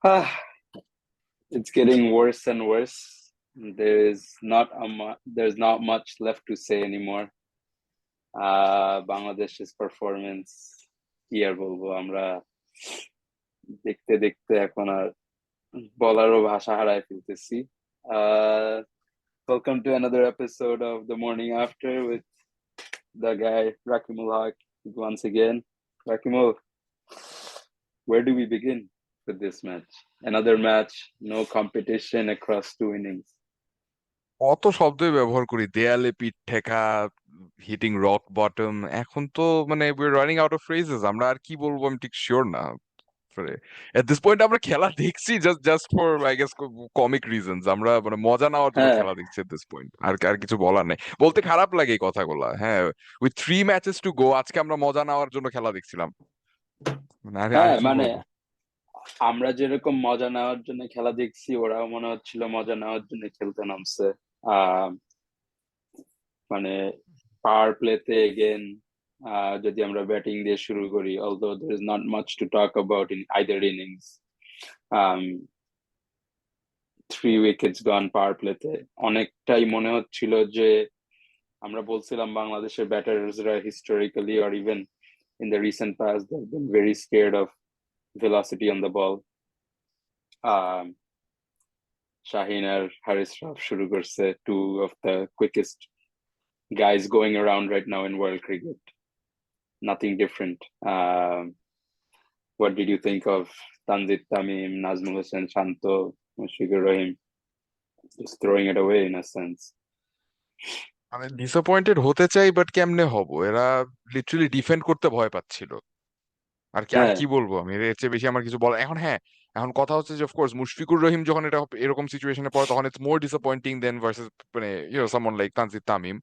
Ah, it's getting worse and worse. There's not much left to say anymore. বাংলাদেশের performance কি আর বলবো আমরা, দেখতে দেখতে এখন আর বলারও ভাষা হারায় ফেলতেছি। uh Welcome to another episode of The Morning After with the guy Rakimul Haq once again. Rakimul, where do we begin with this match? Another match, no competition across two innings. অত শব্দই ব্যবহার করি, দেয়ালে পিঠ ঠেকা, heating rock bottom. এখন তো মানে রানিং আউট অফ ফ্রেজেস। আমরা আর কি বলবো আমি ঠিক শিওর না। এট দিস পয়েন্ট আমরা খেলা দেখছি just just for I guess comic reasons. আমরা মানে মজা নেওয়ার জন্য হ্যাঁ, খেলা দেখছি এট দিস পয়েন্ট। আর আর কিছু বলার নেই। বলতে খারাপ লাগে এই কথাগুলা, হ্যাঁ। উইথ 3 ম্যাচেস টু গো আজকে আমরা মজা নেওয়ার জন্য খেলা দেখছিলাম। মানে আর আর হ্যাঁ, কি মানে বলবো। আমরা যেরকম মজা নেওয়ার জন্য খেলা দেখছি, ওরাও মনে হচ্ছিল মজা নেওয়ার জন্য খেলতে নামছে। আহ মানে পাওয়ার প্লেতে এগেন, যদি আমরা ব্যাটিং দিয়ে শুরু করি, although there is not much to talk about in either innings. um 3 wickets গন পাওয়ার প্লেতে। অনেকটাই মনে হচ্ছিল যে আমরা বলছিলাম বাংলাদেশের ব্যাটার্সরা historically or even in the recent past they've been very scared of velocity on the ball. um Shaheen আর Haris Rauf শুরু করছে, two of the quickest guys going around right now in world cricket. Nothing different. What did you think of Tanzit Tamim, Nazmul Hussain, Shanto, Mushfiqur Rahim just throwing it away in a sense? আমি disappointed হতে চাই, but কেমনে হব? এরা literally defend করতে ভয় পাচ্ছিল। আর কি আর হ্যাঁ, কি বলবো আমি, এর চেয়ে বেশি আমার কিছু বলা এখন। হ্যাঁ, এখন কথা হচ্ছে যে অফকোর্স মুশফিকুর রহিম যখন এটা এরকম সিচুয়েশনে পড়ে তখন it's more disappointing than versus মানে someone like Tanzid Tamim.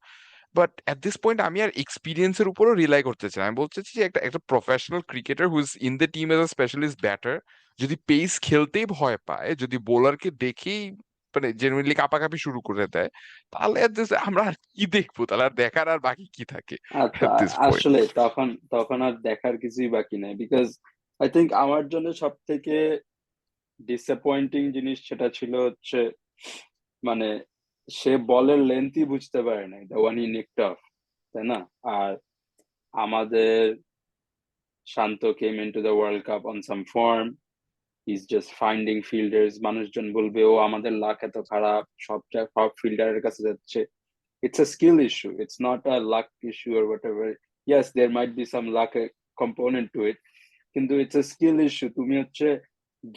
But at this point আমি আর এক্সপিরিয়েন্সের উপরও রিলাই করতে চাই। আমি বলতে চাই যে একটা একটা professional cricketer who's in the team as a specialist batter যদি পেস খেলতেই ভয় পায়, যদি বোলারকে দেখেই মানে জেনুইনলি কাঁপাকাঁপি শুরু করে দেয়, তাহলে আমরা আর কি দেখবো? তাহলে আর দেখার আর বাকি কি থাকে আচ্ছা, এট দিস পয়েন্ট? আসলে তখন তখন আর দেখার কিছুই বাকি নাই, বিকজ আই থিঙ্ক আমার জন্য সব থেকে ডিসঅ্যাপয়েন্টিং জিনিস সেটা ছিল হচ্ছে, মানে সে বলের লেন্থই বুঝতে পারে নাই, the one he nicked off, তাই না? আর আমাদের Shanto came into the world Cup on some form, is just finding fielders. মানুষজন বলবে ও আমাদের লাক এত খারাপ, সব ফিল্ডারের কাছে যাচ্ছে। It's a skill issue. It's not a luck issue or whatever. Yes, there might be some luck component to it, কিন্তু it's a skill issue. তুমি হচ্ছে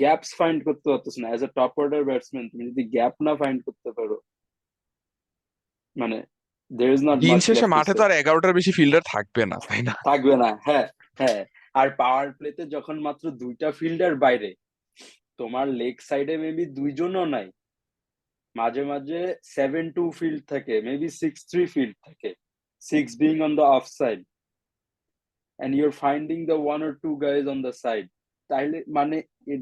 গ্যাপস ফাইন্ড করতে পারতেছ না। As a top order batsman তুমি যদি gap না find করতে পারো, মানে there is not দিন much শেষে left to মাঠে তো say. আর 11টার বেশি ফিল্ডার থাকবে না, তাই না? থাকবে না, হ্যাঁ, হ্যাঁ। আর পাওয়ার প্লেতে যখন মাত্র 2টা ফিল্ডার বাইরে, তোমার লেগ সাইডে মেবি 2জনও নাই, মাঝে মাঝে 7-2 ফিল্ড থাকে, মেবি 6-3 ফিল্ড থাকে, 6 being on the off side, and you're finding the 1 or 2 guys on the side. তাহলে মানে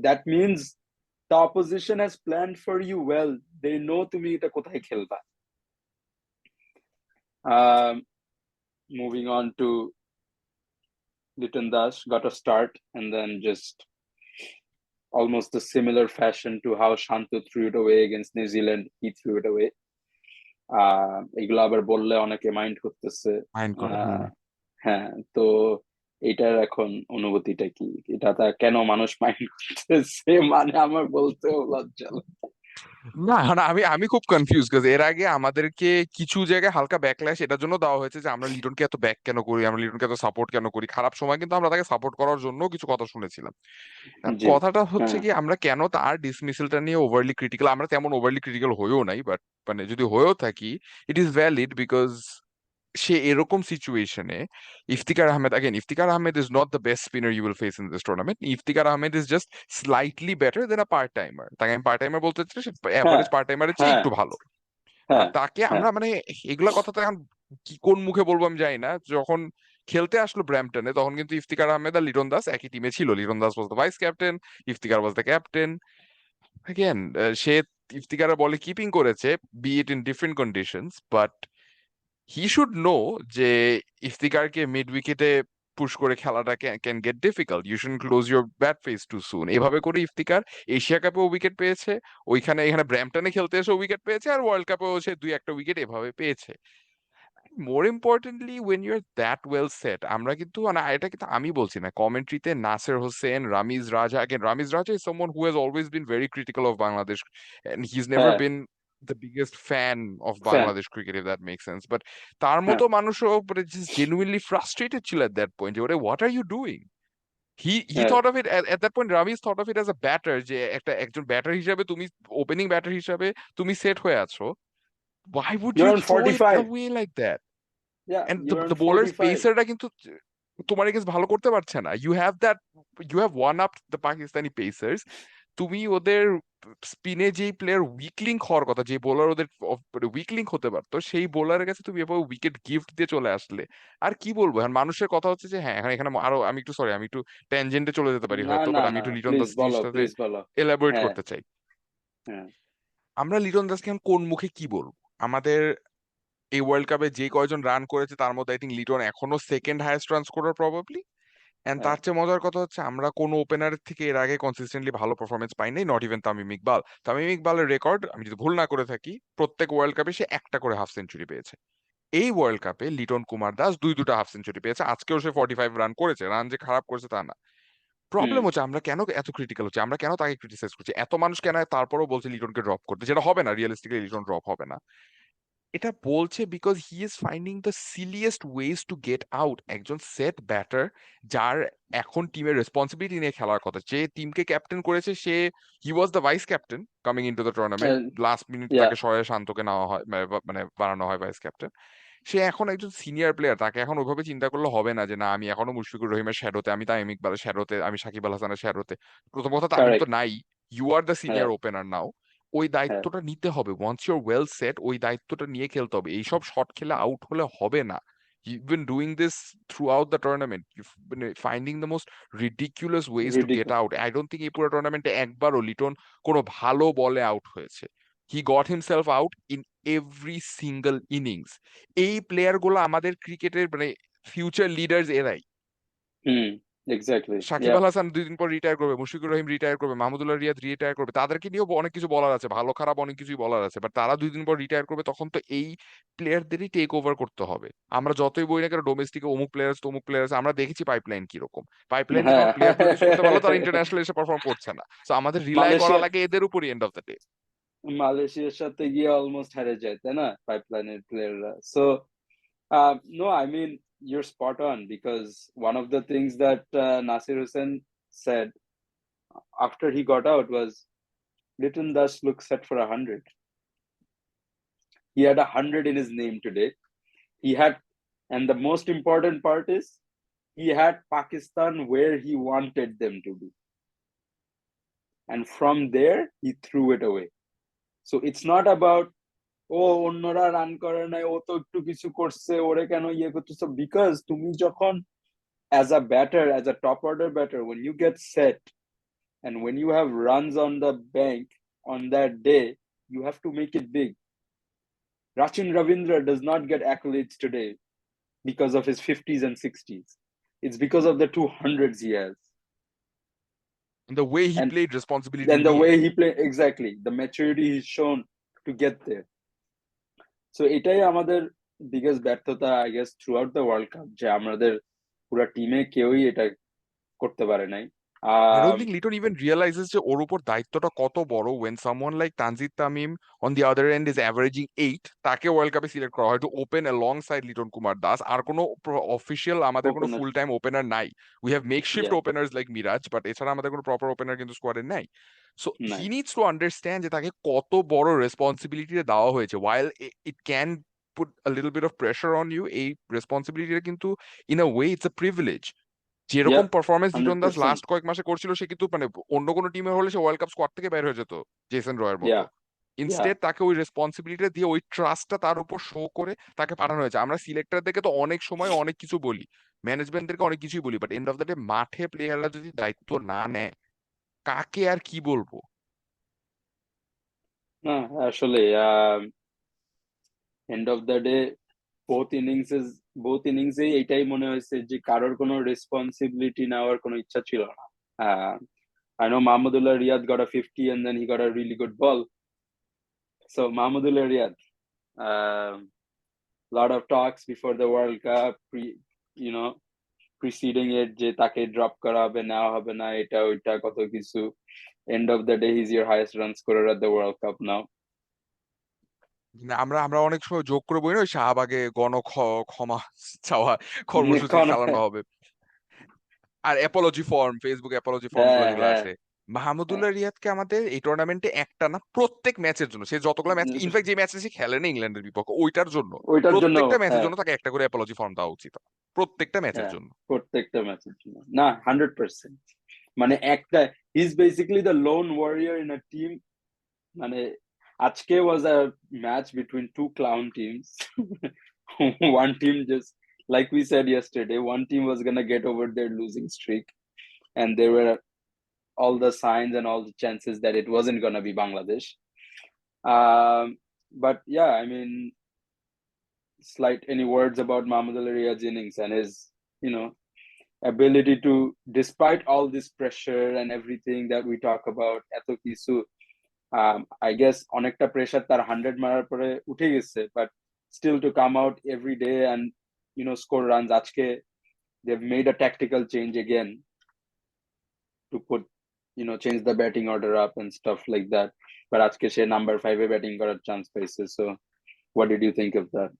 that means the opposition has planned for you well. They know তুমি এটা কোথায় খেলবা. um Moving on to Liton Das, got a start and then just almost a similar fashion to how Shanto threw it away against New Zealand, he threw it away. এগুলো আবার বললে অনেকে mind করতেছে। Mind করে, হুম। আহ হ্যাঁ, তো এটার এখন অনুভূতিটা কি? এটা তা কেন মানুষ মাইন্ড করতেছে, মানে আমার বলতেও লজ্জা লাগে। না, না, আমি আমি খুব কনফিউজ, বিকজ এর আগে আমাদেরকে কিছু জায়গায় হালকা ব্যাকল্যাশ এটার জন্য দেওয়া হয়েছে যে আমরা লিটনকে এত ব্যাক কেন করি, আমরা লিটনকে এত সাপোর্ট কেন করি। খারাপ সময় কিন্তু আমরা তাকে সাপোর্ট করার জন্য কিছু কথা শুনেছিলাম। জি, কথাটা হচ্ছে হ্যাঁ, কি, আমরা কেন তার ডিসমিসেলটা নিয়ে ওভারলি ক্রিটিক্যাল? আমরা তেমন ওভারলি ক্রিটিক্যাল হয়েও নাই, বাট মানে যদি হয়েও থাকি, ইট ইজ ভ্যালিড বিকজ সে এরকম সিচুয়েশনে Iftikhar Ahmed, again Iftikhar Ahmed is not the best spinner you will face in this tournament. Iftikhar Ahmed is just slightly better than a part timer. তাকে আমি পার্ট টাইমার বলতে চাচ্ছি, হ্যাঁ, অ্যাভারেজ পার্ট টাইমারের চেয়ে হ্যাঁ, একটু ভালো। আর হ্যাঁ, তাকে হ্যাঁ, আমরা মানে এগুলা কথা তো এখন কি কোন মুখে বলবো আমি জানি না। যখন খেলতে আসলো ব্র্যাম্পটনে তখন কিন্তু ইফতিকার আহমেদ আর লিটন দাস একই টিমে ছিল। Liton Das was the vice captain, Iftikhar was the captain. Again সে ইফতিকারের বলে কিপিং করেছে, be it in different conditions, but he should know যে ইফতিকারকে মিড উইকেটে পুশ করে খেলাটা can get difficult, you shouldn't close your bat face too soon. এভাবে করে ইফতিকার এশিয়া কাপেও উইকেট পেয়েছে, এখানে ব্র্যাম্পটনে খেলতে এসে উইকেট পেয়েছে, আর ওয়ার্ল্ড কাপেও সে দুই একটা উইকেট এভাবে পেয়েছে। More importantly when you are that well set, আমরা কিন্তু মানে এটা কিন্তু আমি বলছি না, কমেন্ট্রিতে নাসির হোসেন, রামিজ রাজা, again রামিজ রাজা is someone who has always been very critical of Bangladesh and he's never হ্যাঁ, been the biggest fan of fan, Bangladesh cricket, if that makes sense, but তার হ্যাঁ, মতো মানুষও মানে just genuinely frustrated ছিল at that point যে ওরে what are you doing. He হ্যাঁ, thought of it at that point, Ramiz thought of it as a batter, যে একজন ব্যাটার হিসাবে তুমি, ওপেনিং ব্যাটার হিসাবে তুমি সেট হয়ে আছো, why would you you're on throw it 45, away like that? yeah, And the you're on the bowlers 45. pacerরা কিন্তু তোমার এগেন্স্ট ভালো করতে পারছে না, you have one up the Pakistani pacers, তুমি ওদের স্পিনে যেই প্লেয়ার উইক লিঙ্ক হওয়ার কথা, যে বোলার ওদের উইক লিঙ্ক হতে পারতো, সেই বোলারের কাছে তুমি এভাবে উইকেট গিফট দিয়ে চলে আসলে। আর কি বলবো, এখন মানুষের কথা হচ্ছে যে হ্যাঁ এখন এখানে আরো আমি একটু সরি, আমি একটু ট্যানজেন্টে চলে যেতে পারি না, হয়তো, না, বাট আমি না, একটু লিটন প্লিজ দাস বলো, জিনিসটাতে প্লিজ বলো। এলাবোরেট হ্যাঁ, করতে চাই। হ্যাঁ, আমরা লিটন দাসকে এখন কোন মুখে কি বলবো? আমাদের এই ওয়ার্ল্ড কাপে যে কয়জন রান করেছে তার মধ্যে আই থিঙ্ক লিটন এখনো second highest run scorer probably. And হ্যাঁ, তার চেয়ে মজার কথা হচ্ছে আমরা কোনো ওপেনার থেকে এর আগে কনসিস্টেন্টলি ভালো পারফরমেন্স পাই নাই, নট ইভেন তামিম ইকবাল। তামিম ইকবালের রেকর্ড আমি যদি ভুল না করে থাকি, প্রত্যেক ওয়ার্ল্ড কাপে সে একটা করে হাফ সেঞ্চুরি পেয়েছে। এই ওয়ার্ল্ড কাপে লিটন কুমার দাস দুটা হাফ সেঞ্চুরি পেয়েছে, আজকেও সে 45 রান করেছে, রান যে খারাপ করেছে তা না। হুম, প্রবলেম হচ্ছে আমরা কেন এত ক্রিটিক্যাল হচ্ছে, আমরা কেন তাকে ক্রিটিসাইজ করছি, এত মানুষ কেন তারপরও বলছে লিটনকে ড্রপ করতে, যেটা হবে না, রিয়েলিস্টিক্যালি লিটন ড্রপ হবে না। এটা বলছে because he is finding the silliest ways to get out. একজন সেট ব্যাটার যার এখন টিমের রেসপন্সিবিলিটি নিয়ে খেলার কথা, যে টিমকে ক্যাপ্টেন করেছে, সে he was the vice captain coming into the tournament, last minute yeah, তাকে সরায় শান্তকে নেওয়া হয়, মানে বানানো হয় ভাইস ক্যাপ্টেন। সে এখন একজন সিনিয়র প্লেয়ার, তাকে এখন ওইভাবে চিন্তা করলে হবে না যে না আমি এখনো মুশফিকুর রহিমের শ্যাডোতে, আমি তামিম ইকবালের শ্যাডোতে, আমি সাকিব আল হাসানের শ্যাডোতে। প্রথম কথা তামিম তো কারেক্ট, নাই, ইউ আর দ্য হ্যাঁ, সিনিয়র ওপেনার নাও। ওই হ্যাঁ, দায়িত্বটা নিতে হবে, ওয়ান্স ইউর ওয়েল সেট ওই দায়িত্বটা নিয়ে খেলতে হবে, এইসব শট খেলে আউট হলে হবে না। You've been doing this throughout the tournament. You've been finding the most ridiculous ways to get ridicule, out. I don't think এই পুরো টুর্নামেন্টে একবারও লিটন কোনো ভালো বলে আউট হয়েছে। He got himself out in every single innings. এই প্লেয়ার গুলো আমাদের ক্রিকেটের মানে ফিউচার লিডার্স এরাই। হুম, এক্স্যাক্টলি, সাকিব ইয়া, আল হাসান 2 দিন পর রিটায়ার করবে, মুশফিকুর রহিম রিটায়ার করবে, মাহমুদুল্লাহ রিয়াদ রিটায়ার করবে, তাদেরকে নিয়েও অনেক কিছু বলার আছে, ভালো খারাপ অনেক কিছুই বলার আছে, বাট তারা 2 দিন পর রিটায়ার করবে, তখন তো এই প্লেয়ারদেরই টেক ওভার করতে হবে। আমরা যতই বই না কেন ডোমেস্টিকে অমুক প্লেয়ার তমুক প্লেয়ার আছে, আমরা দেখেছি পাইপলাইন কিরকম, পাইপলাইনে হ্যাঁ, যখন প্লেয়ার গুলো কিছু করতে পারলো তারা ইন্টারন্যাশনাল এসে পারফর্ম করছে না, তো আমাদের রিলাই করা মালয়েশিয়া, লাগে এদের উপরই এন্ড অফ দ্য ডে। মালয়েশিয়ার সাথে গিয়ে অলমোস্ট হেরে যায়, তাই না, পাইপলাইনের প্লেয়াররা? So no, I mean, you're spot on because one of the things that Nasir Hussain said after he got out was Litton Das looks set for 100. He had 100 in his name today. He had, and the most important part is he had Pakistan where he wanted them to be. And from there, he threw it away. So it's not about, ও অন্যরা run করে নাই, ও তো একটু কিছু করছে, ওরে কেন ইয়ে করতেছো, বিকজ তুমি যখন as a batter, as a top order batter, when you get set and when you have runs on the bank on that day, you have to make it big. Rachin Ravindra does not get accolades today because of his 50s and 60s. It's because of the 200s he has. The way he And played responsibility then the নিয়ে। way he played, exactly, the maturity he's shown to get there. So এটাই আমাদের biggest ব্যর্থতা I guess through out the world cup, যে আমাদের পুরো টিমে কেউই এটা করতে পারে নাই। I don't think Liton even realizes যে ওর উপর দায়িত্বটা কত বড় when someone like Tanzit Tamim on the other end is averaging 8, তাকে ওয়ার্ল্ড কাপে সিলেক্ট করা হয় to open alongside Liton Kumar Das. আর কোনো অফিসিয়াল আমাদের কোনো ওপেনার, ফুল টাইম ওপেনার নাই, we have makeshift yeah, openers like Miraz, but এছাড়া আমাদের কোনো প্রপার ওপেনার কিন্তু স্কোয়াডে নাই। সো হি নাই, নিডস টু আন্ডারস্ট্যান্ড যে তাকে কত বড় রেসপন্সিবিলিটি দেওয়া হয়েছে, while it can put a little bit of pressure on you, এই রেসপন্সিবিলিটিটা কিন্তু in a way it's a privilege। ইয়া, যেরকম পারফরমেন্স লিটন দাস 100%, লাস্ট কয়েক মাসে করছিল, সে কিন্তু মানে অন্য কোনো টিমের হলে সে ওয়ার্ল্ড কাপ স্কোয়াড থেকে বের হয়ে যেত জেসন রয়ের ইয়া, মতো। ইয়া, ইনস্টেড তাকে ওই রেসপন্সিবিলিটি দিয়ে, ওই ট্রাস্টটা তার উপর শো করে তাকে পাঠানো হয়েছে। আমরা সিলেক্টরদেরকে তো অনেক সময় অনেক কিছু বলি, ম্যানেজমেন্টদেরকে অনেক কিছুই বলি, but and of the day মাঠে প্লেয়াররা যদি দায়িত্ব না নেয়, কাকে আর কি বলবো? না আসলে end of the day both ইনিংসেই এটাই মনে হয়েছে যে কারোর কোনো রেসপন্সিবিলিটি নেওয়ার কোনো ইচ্ছা ছিল না। I know Mahmudullah Riyad got a 50 and then he got a really good ball. So Mahmudullah Riyad, lot of talks before the World Cup, you know, preceding it যে তাকে ড্রপ করা হবে, নেওয়া হবে না, এটা ওইটা কত কিছু। End of the day, he's your highest run scorer at the World Cup now. আমরা আমরা অনেক সময় যোগ করে বলি না, ওই শাহবাগে ক্ষমা চাওয়া কর্মসূচি চালানো হবে, আর apology form, Facebook apology form গুলো হ্যাঁ যেগুলো হ্যাঁ আসে। হ্যাঁ। মাহমুদুল্লাহ রিয়াদকে আমাদের এই টুর্নামেন্টে একটা না প্রত্যেক ম্যাচের জন্য, সে যতগুলো ম্যাচ, ইনফ্যাক্ট যে ম্যাচে সে খেলে না ইংল্যান্ডের বিপক্ষে ওইটার জন্য, ওইটার জন্য প্রত্যেকটা ম্যাচের হ্যাঁ জন্য তাকে একটা করে অ্যাপোলজি ফর্ম দেওয়া উচিত, প্রত্যেকটা ম্যাচের হ্যাঁ, জন্য। প্রত্যেকটা ম্যাচের জন্য না, 100%। মানে একটা, he is basically the lone warrior in a team. মানে আজকে was a match between two clown teams. One team just, like we said yesterday, one team was gonna get over their losing streak, and there were all the signs and all the chances that it wasn't gonna be Bangladesh. But yeah, I mean, slight any words about Mahmudullah Riyad's innings and his, you know, ability to, despite all this pressure and everything that we talk about, eto kichu, I guess অনেকটা pressure তার 100 মারার পরে উঠে গেছে, but still to come out every day and, you know, score runs. আজকে they've made a tactical change again to put, you know, change the batting order up and stuff like that. But আজকে সে number 5 এ batting করার chance পাইছে। So what did you think of that?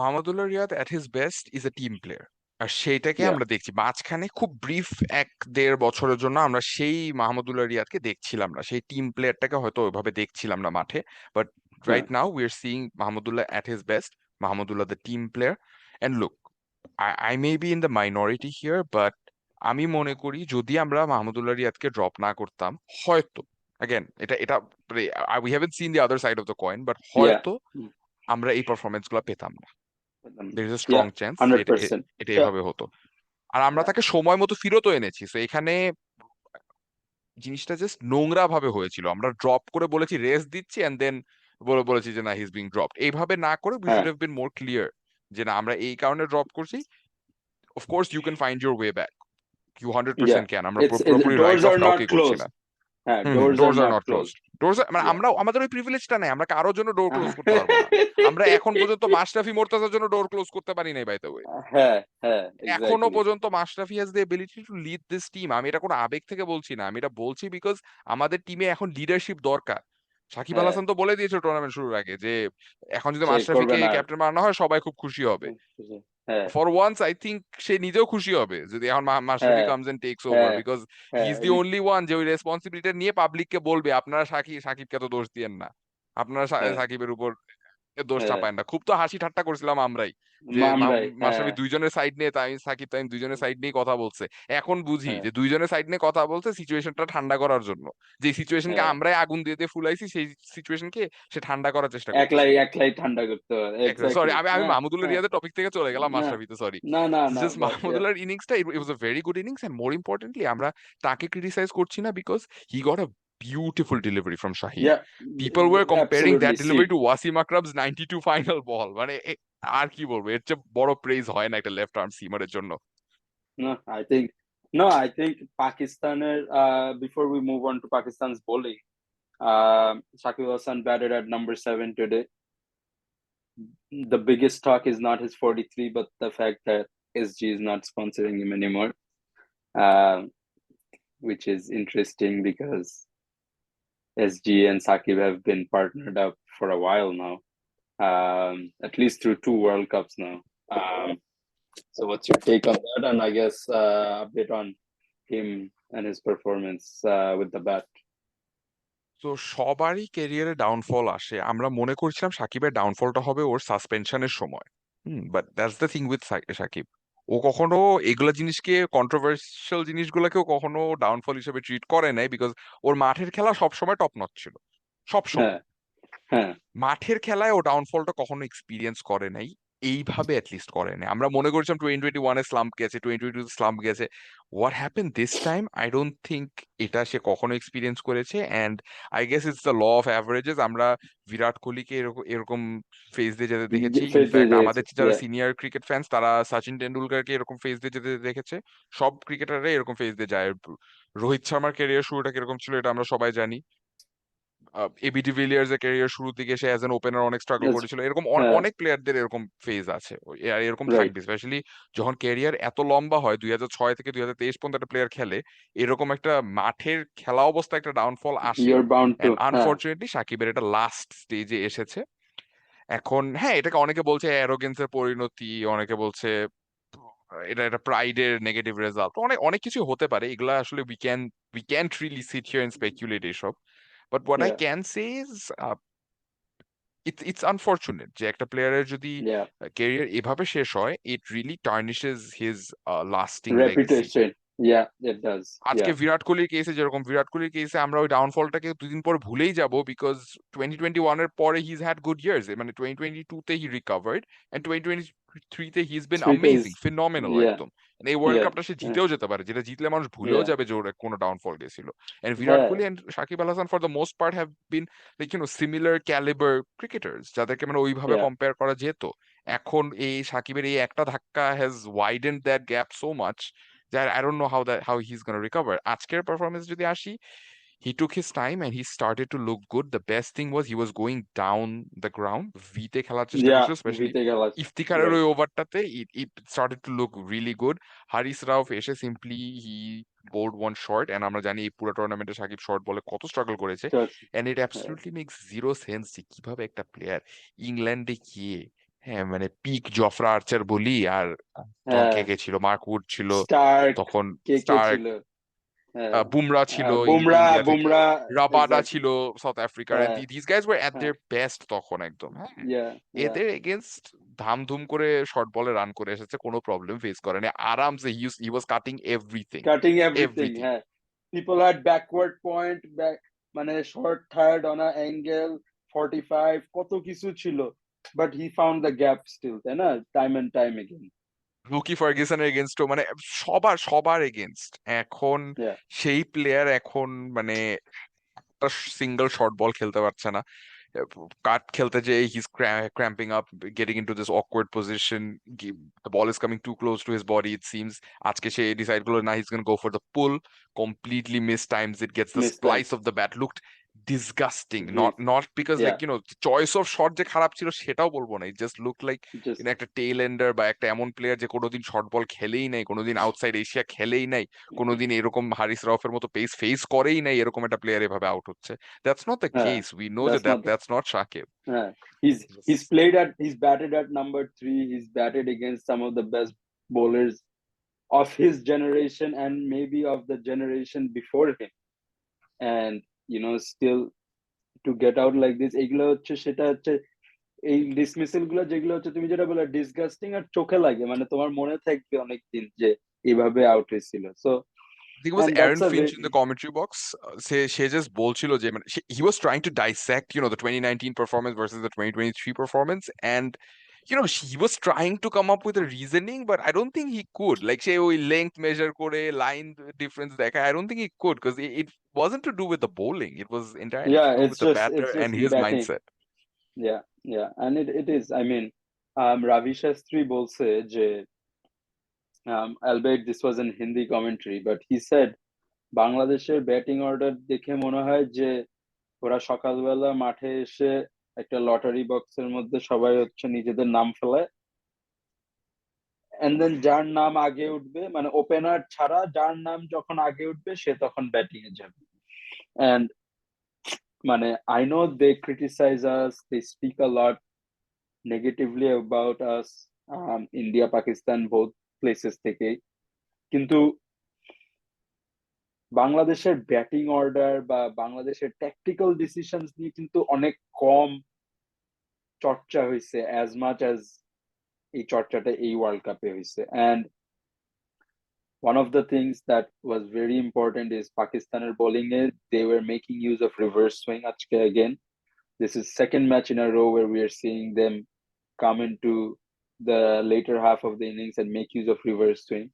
Mahmudullah Riyad at his best is a team player, আর সেইটাকে Yeah, আমরা দেখছি মাঝখানে খুব ব্রিফ 1-1.5 বছরের জন্য আমরা সেই মাহমুদুল্লাহ রিয়াদকে দেখছিলাম না, সেই টিম প্লেয়ারটাকে হয়তো ওইভাবে দেখছিলাম না মাঠে। But yeah, right now we are seeing Mahmudullah at his best, Mahmudullah the team player. And look, I may be in the minority here, but আমি মনে করি যদি আমরা মাহমুদুল্লাহ রিয়াদকে ড্রপ না করতাম, হয়তো, অ্যাগেন এটা এটা we haven't seen the other side of the coin, but yeah, হয়তো আমরা এই পারফরমেন্স গুলো পেতাম না। There is a strong yeah, chance যে এটা 100%. এটা Yeah, এভাবে হতো। আর আমরা yeah, তাকে সময় মতো ফিরতও এনেছি, তো এখানে জিনিসটা জাস্ট নোংরা ভাবে হয়েছিল, আমরা ড্রপ করে বলেছি রেস্ট দিচ্ছি এন্ড দেন বলেছি যে না হি ইজ বিং ড্রপড, এইভাবে না করে উই শুড হ্যাঁ, হ্যাভ বিন মোর ক্লিয়ার যে না আমরা এই কারণে ড্রপ করছি। Of course you can find your way back, you yeah. 100% can, আমরা It's পুরোপুরি রাইট doors অফ are কাউকে not করছি না। closed. হ্যাঁ, hmm, doors are doors are not not closed. Closed, doors মানে Yeah. আমরা, আমাদের ওই প্রিভিলেজটা নাই, আমরা কারোর জন্য ডোর ক্লোজ করতে পারবো না। আমরা এখন পর্যন্ত মাশরাফি মোর্তাজার জন্য ডোর ক্লোজ করতে পারি নাই, বাই দ্য ওয়ে। হ্যাঁ হ্যাঁ, এখনো এক্স্যাক্টলি। পর্যন্ত Mashrafe has the ability to lead this team. আমি এটা কোনো আবেগ থেকে বলছি না, আমি এটা বলছি বিকজ আমাদের টিমে এখন লিডারশিপ দরকার। সাকিব আল হ্যাঁ, হাসান তো বলে দিয়েছে টুর্নামেন্ট শুরুর আগে যে এখন যদি সে করবে মাশরাফিকে না আর। ক্যাপ্টেন বানানো হয় সবাই খুব খুশি হবে। হ্যাঁ ফর ওয়ান্স আই থিঙ্ক সে নিজেও খুশি হবে যদি এখন মাশরাফি হ্যাঁ কামস এন্ড টেকস ওভার, হ্যাঁ বিকজ হি হ্যাঁ, ইজ দি অনলি ওয়ান যে ওই রেসপন্সিবিলিটি নিয়ে পাবলিককে বলবে আপনারা সাকিবকে তো দোষ দিয়েন না, আপনারা হ্যাঁ সাকিবের উপর দোষ হ্যাঁ, চাপায় না। খুব তো হাসি ঠাট্টা করছিলাম আমরাই যে আমরাই হ্যাঁ মাশরাফি দুইজনের সাইড নিয়ে, তাই সাকিব তাই দুইজনের সাইড নিয়ে কথা বলছে। এখন বুঝি হ্যাঁ যে দুইজনের সাইড নিয়ে কথা বলছে সিচুয়েশনটা ঠান্ডা করার জন্য, যে সিচুয়েশনকে হ্যাঁ, আমরাই আগুন দিয়ে দিয়ে ফুলাইছি সেই সিচুয়েশনকে সে ঠান্ডা করার চেষ্টা করতেছে। একলাই একলাই ঠান্ডা করতে হবে, সরি, এক্স্যাক্টলি। আমি আমি হ্যাঁ মাহমুদুল্লাহ হ্যাঁ, রিয়াদের টপিক থেকে চলে গেলাম না মাশরাফিতে, সরি। না না না, জাস্ট বাট মাহমুদুল্লাহর ইনিংসটা, it was a very good innings, and more importantly আমরা তাকে ক্রিটিসাইজ করছি না because he got a beautiful delivery from Shaheen. Yeah, people were comparing absolutely that see. Delivery to Wasim Akram's 92 final ball, মানে আর কি বলবো, এর চেয়ে বড় প্রেজ হয় না একটা লেফট আর্ম সিমারের জন্য। No, I think Pakistaner, before we move on to Pakistan's bowling, Shakib Hassan batted at number 7 today. The biggest talk is not his 43, but the fact that SG is not sponsoring him anymore, um, which is interesting because SG and Sakib have been partnered up for a while now, at least through 2 World Cups now. So what's your take on that? And I guess update on him and his performance with the bat. তো সবারই ক্যারিয়ারে downfall আসে, আমরা মনে করছিলাম সাকিবের ডাউনফলটা হবে ওর সাসপেনশনের সময়। But that's the thing with Shakib, ও কখনো এগুলা জিনিসকে, কন্ট্রোভার্সিয়াল জিনিসগুলোকেও কখনো ডাউনফল হিসেবে ট্রিট করে নাই, বিকজ ওর মাঠের খেলা সবসময় টপ নচ ছিল, সব হ্যাঁ সময়। হ্যাঁ মাঠের খেলায় ও ডাউনফলটা কখনো এক্সপিরিয়েন্স করে নাই। এইভাবে অ্যাটলিস্ট করেনি। আমরা মনে করছিলাম 2021 এ স্লাম্প গেছে, 2022 স্লাম্প গেছে। What happen this time I don't think এটা সে কখনো এক্সপিরিয়েন্স করেছে। And I guess it's the law of averages. আমরা বিরাট কোহলিকে এরকম এরকম ফেজ দিয়ে যেতে দেখেছি। ফেস দিয়ে ইনফ্যাক্ট গেছে। আমাদের যারা সিনিয়র ক্রিকেট ফ্যান্স তারা সচিন টেন্ডুলকারকে এরকম ফেজ দিয়ে যেতে দেখেছে। সব ক্রিকেটাররা এরকম ফেজ দিয়ে যায়। রোহিত শর্মার ক্যারিয়ার শুরুটা কিরকম ছিল এটা আমরা সবাই জানি। এবি ডিভিলিয়ার্স এর ক্যারিয়ার শুরুর দিকে সে অ্যাজ এন ওপেনার অনেক স্ট্রাগল করেছিল। এরকম হ্যাঁ, অনেক প্লেয়ারদের এরকম ফেজ আছে, আর এরকম রাইট। থাকবে। স্পেশালি যখন ক্যারিয়ার এত লম্বা হয়, 2006 থেকে 2023 পর্যন্ত একটা প্লেয়ার খেলে, এরকম একটা মাঠের খেলা অবস্থা একটা ডাউনফল আসেই। Your bound to. এন্ড হ্যাঁ, আনফরচুনেটলি সাকিবের এটা লাস্ট স্টেজে এসেছে। এখন হ্যাঁ, এটাকে অনেকে বলছে অ্যারোগেন্সের পরিণতি, অনেকে বলছে এটা একটা প্রাইডের নেগেটিভ রেজাল্ট, অনেক অনেক কিছু হতে পারে। এগুলা আসলে we can't really sit here and speculate এসব। But what I yeah, can say is it's unfortunate যে একটা প্লেয়ারের যদি ইয়া, ক্যারিয়ার এভাবে শেষ হয়, it really tarnishes his lasting legacy. Reputation. Yeah, it does. আজকে ইয়া, বিরাট কোহলির কেসে যেরকম, বিরাট কোহলির কেসে আমরা ওই ডাউনফলটাকে দুদিন পর ভুলেই যাব, বিকজ 2021 এর পরে হিজ হ্যাড গুড ইয়ার্স। মানে 2022 তে হি রিকভার্ড, এন্ড 2023 তে হি ইজ বিন থ্রিতে ইজ, অ্যামেজিং, ফিনোমিনাল ইয়া, একদম। And এই ওয়ার্ল্ড ইয়া, কাপটা সে জিতেও যেতে পারে, যেটা জিতলে মানুষ ভুলেও ইয়া, যাবে যে ওর কোনো ডাউনফল গেছিল। এন্ড বিরাট হ্যাঁ, Kohli and Shakib Al Hasan for the most part have been like similar calibre cricketers, যাদেরকে মানে ওইভাবে ইয়া, কম্পেয়ার করা যেত। এখন এই সাকিবের এই একটা ধাক্কা has widened that gap so much that I don't know how he's going to recover. আজকের পারফরমেন্স যদি আসি, he took his time and he started to look good. The best thing was he was going down the ground. ভিতে খেলার চেষ্টা ইয়া, করছিল, specially জিতে গেল। ইফতিখারের right. ওই ওভারটাতে it started to look really good. হারিস রাউফ এসে simply he bowled one short, and আমরা জানি এই পুরো টুর্নামেন্টে সাকিব শর্ট বলে কত স্ট্রাগল করেছে। and it হ্যাঁ, absolutely makes zero sense যে কিভাবে একটা প্লেয়ার ইংল্যান্ডে গিয়ে, হ্যাঁ মানে পিক জফরা আর্চার বলি, আর তখন হ্যাঁ, কে কে ছিল, মার্ক উড ছিল স্টার্ক, তখন, কে কে স্টার্ক, ছিল? হ্যাঁ, বুমরা ছিল বুমরা, ইন্ডিয়া থেকে, বুমরা, রাবাডা এক্স্যাক্টলি। ছিল সাউথ আফ্রিকার, এন্ড হ্যাঁ, দিস গাইজ ওয়ার এট হ্যাঁ, দেয়ার বেস্ট তখন একদম। হ্যাঁ, ইয়া, ইয়া, এদের এগেনস্ট ধামধুম করে শর্ট বলে রান করে এসেছে, কোনো প্রবলেম ফেস করেনি, আরামসে he was cutting everything, cutting everything. Everything. হ্যাঁ, people had backward point, back, মানে short third on a angle 45, কত কিছু ছিল, but he found the gap still, তাই না? Time and time again. Lockie ফার্গুসনের এগেনস্টও, মানে সবার সবার এগেনস্ট এখন ইয়া, সেই প্লেয়ার এখন মানে একটা সিঙ্গেল শর্ট বল খেলতে পারছে না। কাট খেলতে যে he's cramping up, getting into this awkward position. The ball is coming too close to his body, it seems. আজকে সে ডিসাইড করলো না, he's gonna go for the pull. Completely missed times. It gets the miss time. splice of the bat. Looked disgusting. Not because yeah, like choice of shot যে খারাপ ছিল সেটাও বলবো না. It just looked like just, একটা টেল endure বা একটা এমন প্লেয়ার যে কোনোদিন শর্ট বল খেলেই নাই, কোনোদিন আউটসাইড এশিয়া খেলেই নাই, কোনোদিন এরকম হারিস রাউফের মতো পেস ফেস করেই নাই, এরকম একটা প্লেয়ার এভাবে আউট হচ্ছে। That's not the হ্যাঁ, case. We know that's not, that's not Shakib. হ্যাঁ, he's played at, he's batted at number 3, he's batted against some of the best bowlers of his generation and maybe of the generation before him, and still to get out like this, এগুলো হচ্ছে, সেটা হচ্ছে এই ডিসমিসেল গুলো, যেগুলো হচ্ছে তুমি যেটা বলে ডিসগাস্টিং, আর চোখে লাগে, মানে তোমার মনে থাকবে অনেকদিন যে এইভাবে আউট হয়েছিল। So I think it was and that's Aaron a Finch in the commentary box. সে just বলছিল যে মানে he was trying to dissect, the 2019 performance versus the 2023 performance, and he was trying to come up with a reasoning, but I don't think he could. Like সে ওই length measure করে line difference দেখায়, I don't think he could, because it wasn't to do with the bowling. It was entirely to yeah, do it's with the just, batter it's and just his batting. mindset. Yeah, yeah, and it is, I mean, Ravi Shastri বলছে যে, albeit this was in Hindi commentary, but he said বাংলাদেশের batting order দেখে মনে হয় যে ওরা সকালবেলা মাঠে এসে একটা লটারি বক্সের মধ্যে সবাই হচ্ছে নিজেদের নাম ফেলায়, এন্ড দেন যার নাম আগে উঠবে, মানে ওপেনার ছাড়া যার নাম যখন আগে উঠবে সে তখন ব্যাটিং এ যাবে। এন্ড মানে I know they criticize us, they speak a lot negatively about us, India Pakistan both places থেকে, কিন্তু বাংলাদেশের ব্যাটিং অর্ডার বা বাংলাদেশের ট্যাকটিক্যাল ডিসিশনস নিয়ে কিন্তু অনেক কম চর্চা হয়েছে, অ্যাজ মাচ অ্যাজ এই চর্চাটা এই ওয়ার্ল্ড কাপে হয়েছে। And one of the things that was very important is Pakistaner bowling it. They were making use of reverse swing. Again, this is second match in a row where we are seeing them come into the later half of the innings and make use of reverse swing.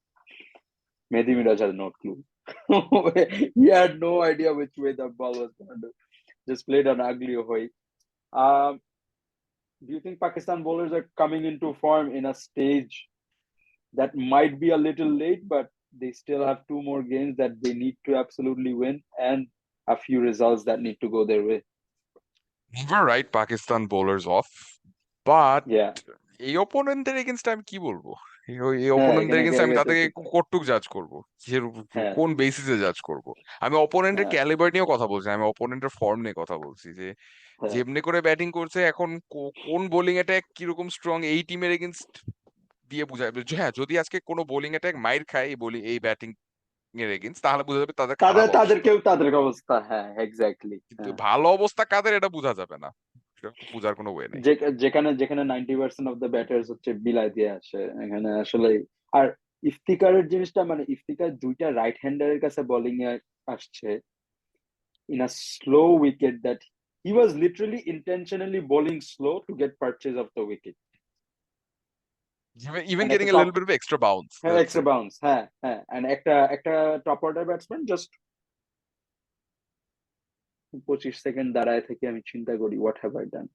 Mehdi Miraj had no clue. He had no idea which way the ball was going to do. Just played an ugly Ahoy. Do you think Pakistan bowlers are coming into form in a stage that might be a little late, but they still have 2 more games that they need to absolutely win and a few results that need to go their way? Never write Pakistan bowlers off, but Yeah. এই অপোনেন্টের against আমি কি বলবো? এই হ্যাঁ, অপোনেন্টের এখানে against আমি গেছে তাদেরকে সেটা। কতটুক জাজ করবো, হ্যাঁ, কোন বেসিসে জাজ করব? আমি অপোনেন্টের হ্যাঁ, ক্যালিবার নিয়েও কথা বলছি, আমি অপোনেন্টের ফর্ম নিয়ে কথা বলছি, যে হ্যাঁ। যেমনি করে ব্যাটিং করছে এখন, কোন বোলিং অ্যাটাক কিরকম স্ট্রং এই টিমের এগেনস্ট দিয়ে বোঝা যাবে। হ্যাঁ, যদি আজকে কোনো বোলিং অ্যাটাক মাইর খায় এই ব্যাটিং এর এগেনস্ট, তাহলে বোঝা যাবে তাদের খারাপ অবস্থা। তাদের অবস্থা, হ্যাঁ, এক্স্যাক্টলি, কিন্তু হ্যাঁ। ভালো অবস্থা কাদের এটা বোঝা যাবে না, সেটা তো বোঝার কোনো ওয়ে নেই। যেখানে যেখানে 90% অফ দ্য ব্যাটার্স হচ্ছে বিলাই দিয়ে আসে এখানে আসলে। আর ইফতিকারের জিনিসটা, মানে ইফতিকার 2টা রাইট হ্যান্ডারের কাছে বোলিং এ আসছে in a slow wicket that he was literally intentionally bowling slow to get purchase of the wicket. Even And getting একটা a top, little bit of extra bounce, হ্যাঁ, দ্যাটস এক্সট্রা ইট। বাউন্স, হ্যাঁ, হ্যাঁ, and একটা top order batsman just 25 second দাঁড়ায় থেকে আমি চিন্তা করি হোয়াট হ্যাভ আই ডান।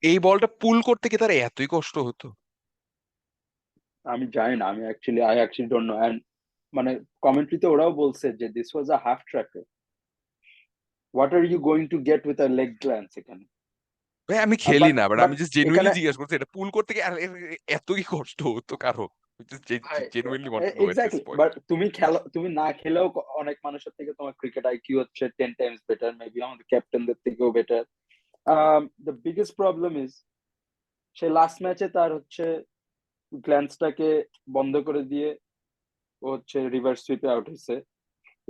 এই বলটা পুল করতে কি তার এতই কষ্ট হতো? আমি জানি না, আমি অ্যাকচুয়ালি ডোন্ট নো। এন্ড মানে কমেন্ট্রিতে ওরাও বলছে যে this was a half tracker, what are you going to get with a leg glance এখানে। ভাই আমি খেলি বাট না, বাট বাট আমি জাস্ট জেনুইনলি এখানে জিজ্ঞেস করছি এটা পুল করতে কি এত কি কষ্ট হতো কারো? Genuinely want to know at this exactly, point. But তুমি না খেলেও অনেক মানুষের থেকে তোমার ক্রিকেট আইকিউ হচ্ছে 10 টাইমস বেটার, মেবি আমাদের ক্যাপ্টেনদের থেকেও better. The biggest problem is say last ম্যাচে তার হচ্ছে গ্ল্যান্সটাকে বন্ধ করে দিয়ে ও হচ্ছে রিভার্স সুইপে আউট হয়েছে।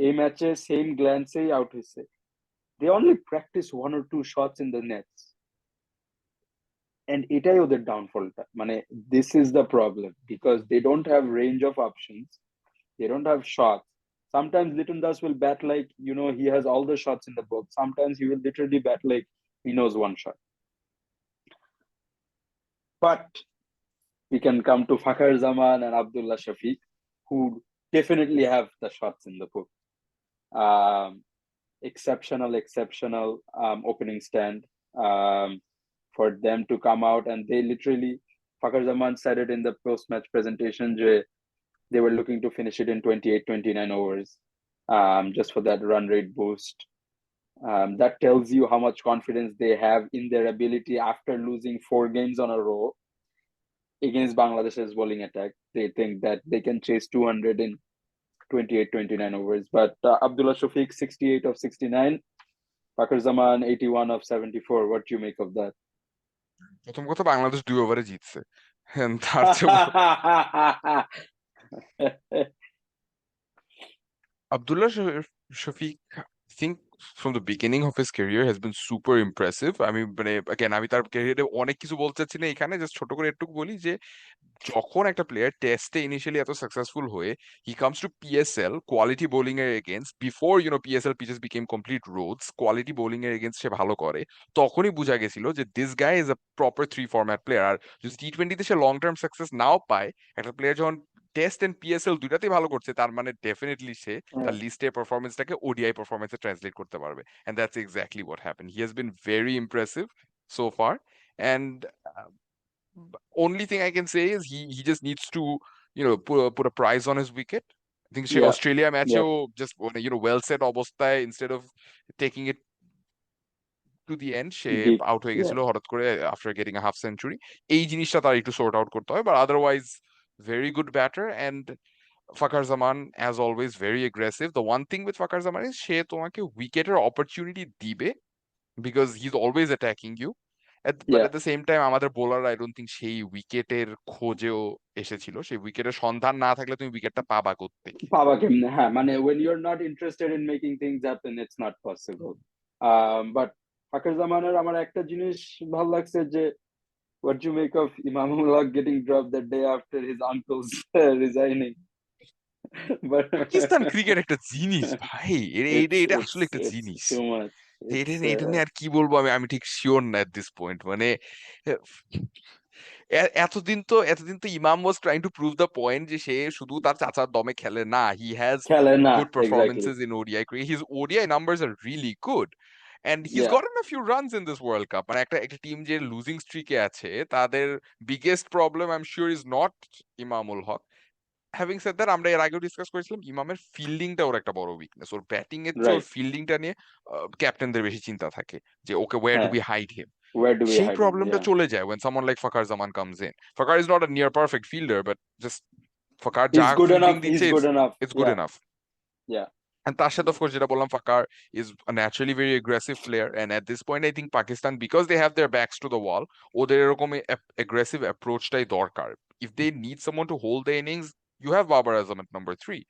এই ম্যাচে সেম গ্ল্যান্সেই আউট হয়েছে। They only practice 1 or 2 shots in the nets, and এটাই ওদের ডাউনফলটা। মানে this is the problem, because they don't have range of options, they don't have shots. Sometimes Litton Das will bat like, he has all the shots in the book. Sometimes he will literally bat like he knows one shot. But we can come to Fakhar Zaman and Abdullah Shafique, who definitely have the shots in the book. Um, exceptional opening stand for them to come out. And they literally, Fakhar Zaman said it in the post-match presentation, they were looking to finish it in 28-29 overs, just for that run rate boost. That tells you how much confidence they have in their ability after losing 4 games on a row against Bangladesh's bowling attack. They think that they can chase 200 in 28-29 overs. But Abdullah Shafique, 68 of 69. Fakhar Zaman, 81 of 74. What do you make of that? প্রথম কথা, বাংলাদেশ 2 ওভারে জিতছে। তার চেয়ে Abdullah Shafiq, I think from the beginning of his career has been super impressive. আমি মানে again আমি তার ক্যারিয়ারে অনেক কিছু বলতে চাচ্ছি না, এখানে জাস্ট ছোট করে একটু বলি যে যখন একটা প্লেয়ার টেস্টে ইনিশিয়ালি এত সাকসেসফুল হয়ে he comes to PSL quality bowling এর against, before PSL pitches became complete roads, quality bowling এর এগেইনস্ট সে ভালো করে, তখনই বোঝা গেছিল যে this guy is a proper 3 format player. আর যদি টি-20তে সে লং টার্ম সাকসেস নাও পায়, একটা প্লেয়ার যখন টেস্ট এন্ড পিএসএল দুইটাতেই ভালো করছে, তার মানে ডেফিনেটলি সে তার লিস্টে পারফরমেন্সটাকে ওডিআই পারফরমেন্সে ট্রান্সলেট করতে পারবে। And that's exactly what happen. He has been very impressive so far, and only thing I can say is he just needs to put a price on his wicket. I think say Yeah, Australia yeah, ম্যাচেও just well set অবস্থায় instead of taking it to the end say deep. Out হয়ে Yeah, গেছিল হঠাৎ করে after getting a half century। এই জিনিসটা তার একটু sort out করতে হয়, but otherwise very good batter। And Fakhar Zaman, as always, very aggressive. The one thing with Fakhar Zaman is সে তোমাকে উইকেটের অপরচুনিটি দিবে because he's always attacking you. But yeah. at the same time আমাদের bowler I don't think সেই উইকেটের খোঁজেও এসেছিল। সেই উইকেটের সন্ধান না থাকলে তুমি উইকেটটা পাবা কোত্থেকে? পাবা কেমনে, হ্যাঁ, মানে when you're not interested in making things happen, it's not possible. But Fakhar জামানের আমার একটা জিনিস ভালো লাগছে যে what you make of Imamullah getting dropped the day after his uncle's resigning. But Pakistan cricket একটা জিনিস ভাই, এটা এটা এটা আসলে একটা it's জিনিস। too much. It's এটা এটা নিয়ে আর কি বলবো, আমি আমি ঠিক শিওর না এট দিস পয়েন্ট। মানে এতদিন তো ইমাম was trying to prove the point যে সে শুধু তার চাচার দমে খেলে না, হি হ্যাজ খেলে না, good exactly. performances in ODI. His ODI numbers are really good. And he's yeah, gotten a few runs in this World Cup. মানে একটা টিম যে লুজিং স্ট্রিকে আছে, তাদের biggest problem I am sure is not Imamul Haque. Having said that, আমরা এর আগেও discuss করেছিলাম ইমামের ফিল্ডিংটা ওর একটা বড় উইকনেস। ওর ব্যাটিং এর চেয়ে ওর রাইট। ফিল্ডিংটা নিয়ে ক্যাপ্টেনদের বেশি চিন্তা থাকে যে ওকে ওয়্যার ডু হ্যাঁ, be hide him. Where do we সেই হাইড হিম, প্রবলেমটা ইয়া। চলে যায় when someone like Fakhar Zaman comes in. Fakhar is not a near perfect fielder, but just Fakhar যা He's good ফিল্ডিং enough, দিচ্ছে, he's good enough, it's good yeah, enough. yeah, And তার সাথে of course যেটা বললাম, Fakhar is a naturally very aggressive player, and at this point I think Pakistan, because they have their backs to the wall, ওদের এরকম aggressive approachটাই দরকার. If they need someone to hold the innings, you have Babar Azam at number 3.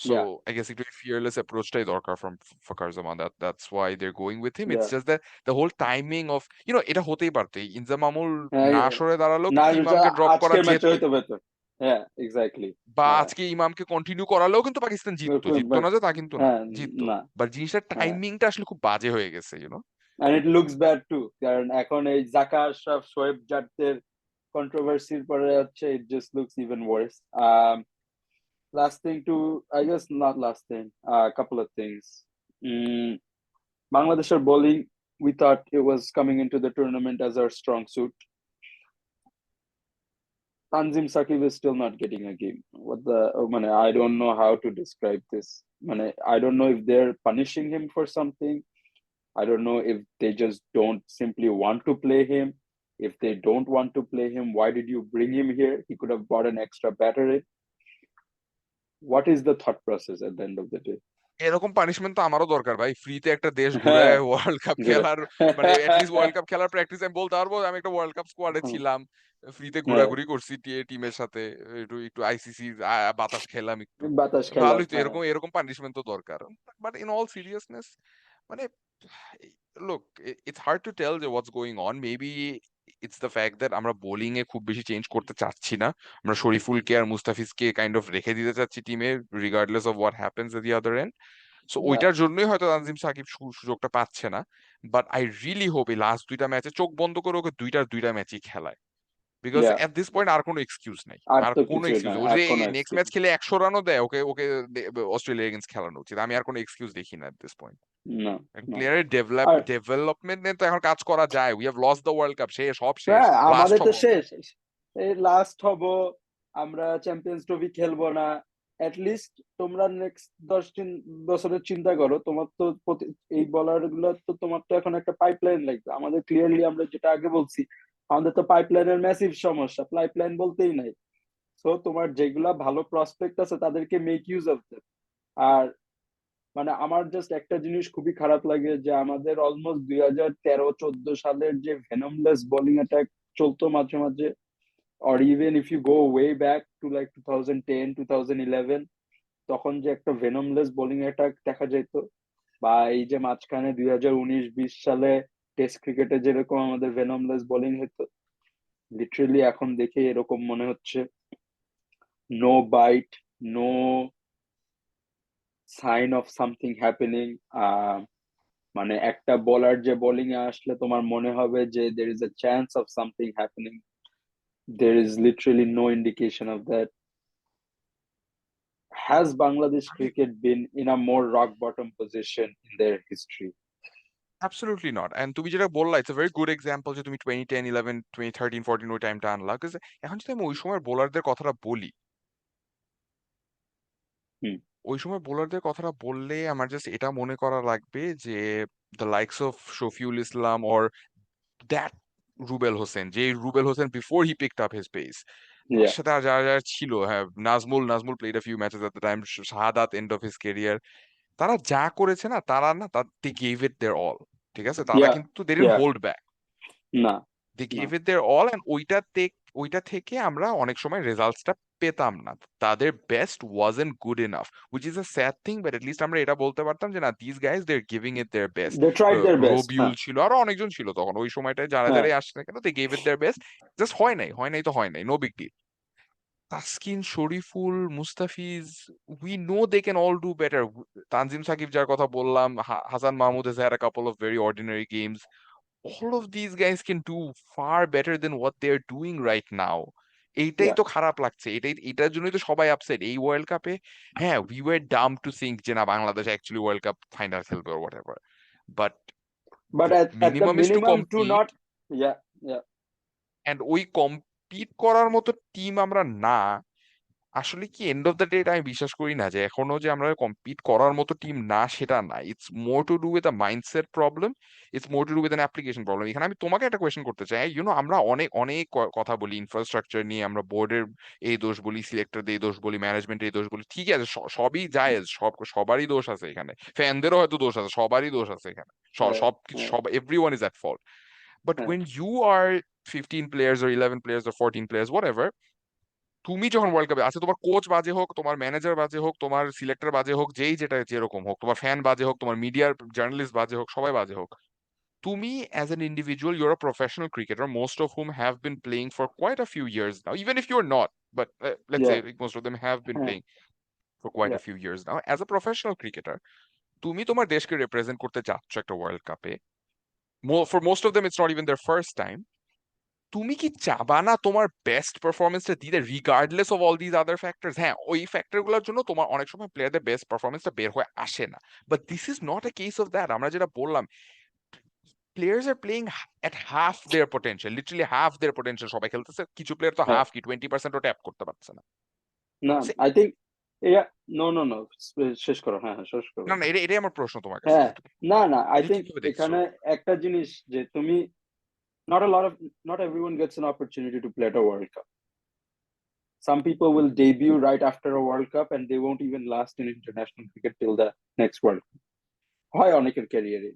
So yeah, I guess একটু fearless approachটাই দরকার from Fakhar Zaman. That's why they're going with him. It's yeah, just that the whole timing of, এটা হতেই পারতো, ইনজামামুল হ্যাঁ, না সরে দাঁড়ালেও না, কিন্তু ইমামকে ড্রপ করা আজকের ম্যাচে যেত, হইতে পারতো। হ্যাঁ, এক্স্যাক্টলি। বা হ্যাঁ, আজকে ইমামকে কন্টিনিউ করালেও কিন্তু পাকিস্তান জিততো, জিততো বাট না যে তা কিন্তু না, হ্যাঁ, জিততো। না, বাট জিনিসটার হ্যাঁ, টাইমিংটা আসলে খুব বাজে হয়ে গেছে, and it looks bad too, কারণ এখন এই জাকা আশরাফ, শোয়েব জাটদের কন্ট্রোভার্সির পরে হচ্ছে it just looks even worse. Last thing to, I guess not last thing, a couple of things. Mm, Bangladesh's bowling, we thought it was coming into the tournament as our strong suit. Tanzim Sakib is still not getting a game. What the? Oh, man, I don't know how to describe this. Man, I don't know if they're punishing him for something. I don't know if they just don't simply want to play him. If they don't want to play him, why did you bring him here? He could have brought an extra batter in. What is the thought process at the end of the day? এরকম punishment তো আমারও দরকার ভাই, ফ্রিতে একটা দেশ ঘুরায় world cup Good. খেলার, মানে অ্যাটলিস্ট ওয়ার্ল্ড কাপ খেলার প্র্যাকটিস আমি বলতে পারবো আমি একটা ওয়ার্ল্ড কাপ স্কোয়াডে ছিলাম, ফ্রিতে হ্যাঁ, ঘোরাঘুরি করছি টিমের সাথে, একটু একটু আইসিসি বাতাস খেলাম একটু, বাতাস খেলাম, ভালোই তো, হ্যাঁ। এরকম এরকম পানিশমেন্ট তো দরকার। বাট ইন অল সিরিয়াসনেস, মানে look, it's hard to tell যে what's going on. Maybe it's the fact that আমরা বোলিং এ খুব বেশি চেঞ্জ করতে চাচ্ছি না, আমরা শরীফুলকে আর মুস্তাফিজকে কাইন্ড অফ রেখে দিতে চাচ্ছি টিমে, regardless of what happens at the other end. So Yeah, ওইটার জন্যই হয়তো তানজিম সাকিব সুযোগটা পাচ্ছে না। বাট আই রিয়েলি হোপ এই লাস্ট দুইটা ম্যাচে চোখ বন্ধ করে ওকে দুইটা ম্যাচই খেলায়, because yeah. At this point আর কোনো এক্সকিউজ নাই, আর আর তো কোনো কিছুই না, এক্সকিউজ, ও আর যে কোনো নেক্সট এক্সকিউজ ম্যাচ খেলে 100 রানও দেয়, ওকে ওকে অস্ট্রেলিয়া এগেন্স্ট খেলানো উচিত, আমি আর কোনো এক্সকিউজ দেখি না এট দিস পয়েন্ট। না, না। প্লেয়ারের আর ডেভেলপমেন্ট নিয়ে তো এখন কাজ করা যায়, we have lost the world cup, শেষ, সব শেষ, হ্যাঁ, লাস্ট আমাদের তো হবো আমরা। শেষ। এই লাস্ট হব, আমরা চ্যাম্পিয়ন্স ট্রফি খেলবো না। লিস্ট তোমরা নেক্সট 10 বছরের চিন্তা করো। তোমার তো এই বলার গুলো তো, তোমার তো এখন একটা পাইপলাইন লাগবে। আমাদের ক্লিয়ারলি, আমরা যেটা আগে বলছি, আমাদের তো পাইপলাইনের ম্যাসিভ সমস্যা, পাইপলাইন বলতেই নাই। সো তোমার যেগুলা ভালো প্রসপেক্ট আছে তাদেরকে মেক ইউজ অফ দেম। আর মানে আমার জাস্ট একটা জিনিস খুবই খারাপ লাগে, যে আমাদের অলমোস্ট 2013-14 সালের যে ভেনমলেস বোলিং অ্যাটাক চলতো মাঝে মাঝে, or even if you go way back to like 2010 2011, তখন যে একটা ভেনমলেস বোলিং অ্যাটাক দেখা যেত, বা এই যে মাঝখানে 2019-20 সালে টেস্ট ক্রিকেটে যেরকম আমাদের ভেনমলেস বোলিং হতো, লিটারেলি এখন দেখে এরকম মনে হচ্ছে no bite, no sign of something happening. মানে একটা বোলার যে বোলিং এ আসলে তোমার মনে হবে যে there is a chance of something happening, there is literally no indication of that. Has Bangladesh cricket been in a more rock bottom position in their history? Absolutely not. And তুমি যেটা বললা, it's a very good example যে তুমি 2010, 11, 2013, 14 ওই টাইমটা আনলা, because এখন যদি আমি ওই সময় বোলারদের কথাটা বলি, হুম, ওই সময় বোলারদের কথাটা বললে আমার জাস্ট এটা মনে করা লাগবে যে the likes of Shafiul Islam, or that Rubel Hossain, যে Rubel Hossain before he picked up his pace, তার yeah, সাথে আর যারা যারা ছিল, হ্যাঁ, Nazmul played a few matches at the time, Shahadat end of his career, তারা যা করেছে না, তারা না, দে গেভ ইট দেয়ার অল, ঠিক আছে, তারা yeah, কিন্তু they didn't yeah, hold back, না, দে না, gave it their all, and ওইটা থেকে আমরা অনেক সময় রেজাল্টসটা পেতাম না, তাদের best wasn't good enough, which is a sad thing, but at least আমরা এটা বলতে পারতাম যে না, this guys they are giving it their best. they tried their best, Robiul হ্যাঁ, ছিল, আরো অনেকজন ছিল তখন ওই সময়টায়, যারা হ্যাঁ, যারাই আসছে না কেন, they gave it their best, just হয় নাই, হয় নাই তো হয় নাই, no big deal. Taskin, Shoriful, Mustafiz, we know they can all do better. Tanzim Shakib যার কথা বললাম, Hasan Mahmud has had a couple of very ordinary games. All of these guys can do far better than what they're doing right now. এইটাই Yeah, তো খারাপ লাগছে, এটার জন্যই তো সবাই আপসেট এই ওয়ার্ল্ড কাপে। হ্যাঁ, we were dumb to think যে না Bangladesh actually world cup final খেলবে or whatever, but but the at the minimum is to minimum to compete, not. Yeah, yeah, and ওই কম্পিট করার মতো টিম আমরা না। আসলে কি এন্ড অফ দ্য ডে আমি বিশ্বাস করি না যে এখনো যে আমরা কম্পিট করার মতো টিম না, সেটা না। It's more to do with a mindset problem, it's more to do with an application problem. এখানে আমি তোমাকে একটা কোয়েশ্চেন করতে চাই, আমরা অনেক অনেক কথা বলি ইনফ্রাস্ট্রাকচার নিয়ে, আমরা বোর্ডের এই দোষ বলি, সিলেক্টরদের এই দোষ বলি, ম্যানেজমেন্টের এই দোষ বলি, ঠিক আছে, সবই জায়েজ, সবারই দোষ আছে এখানে, ফ্যানদেরও হয়তো দোষ আছে, সবারই দোষ আছে এখানে, হ্যাঁ, সবকিছু, হ্যাঁ, সব everyone is at fault. But হ্যাঁ, when you are 15 players or 11 players or 14 players whatever, তুমি যখন ওয়ার্ল্ড কাপে আছে, তোমার কোচ বাজে হোক, তোমার ম্যানেজার বাজে হোক, তোমার সিলেক্টর বাজে হোক, যেই যেটা যেরকম হোক, তোমার ফ্যান বাজে হোক, তোমার মিডিয়ার জার্নালিস্ট বাজে হোক, সবাই বাজে হোক, তুমি as an individual you're a professional cricketer, most of whom have been playing for quite a few years now, even if you are not, but let's say yeah, most of them have been হ্যাঁ, playing for quite yeah, a few years now as a professional cricketer. তুমি তোমার দেশকে represent করতে যাচ্ছ একটা World কাপে, for most of them it's not even their first time. তুমি কি চাবা না তোমার বেস্ট পারফরমেন্সটা দিতে, regardless of all this other factors? হ্যাঁ, ওই ফ্যাক্টরগুলোর জন্য তোমার অনেক সময় প্লেয়ারদের বেস্ট পারফরমেন্সটা বের হয়ে আসে না, but this is not a case of that. আমরা যেটা বললাম, players are playing at half their potential, literally half their potential সবাই খেলতেছে, কিছু প্লেয়ার তো হ্যাঁ। হাফ কি 20%ও ট্যাপ করতে পারছে না। না, সে- I think, yeah, no, no, no, শেষ করো, হ্যাঁ, হ্যাঁ, শেষ করো। না না, এটাই আমার প্রশ্ন তোমার কাছে, হ্যাঁ, যে তুমি না, না, আই এটা থিঙ্ক কিভাবে দেখছো? এখানে একটা জিনিস যে তুমি, not a lot of, not everyone gets an opportunity to play at a World Cup. Some people will debut right after a World Cup and they won't even last in international cricket till the next World Cup. হয় অনেকের ক্যারিয়ারে।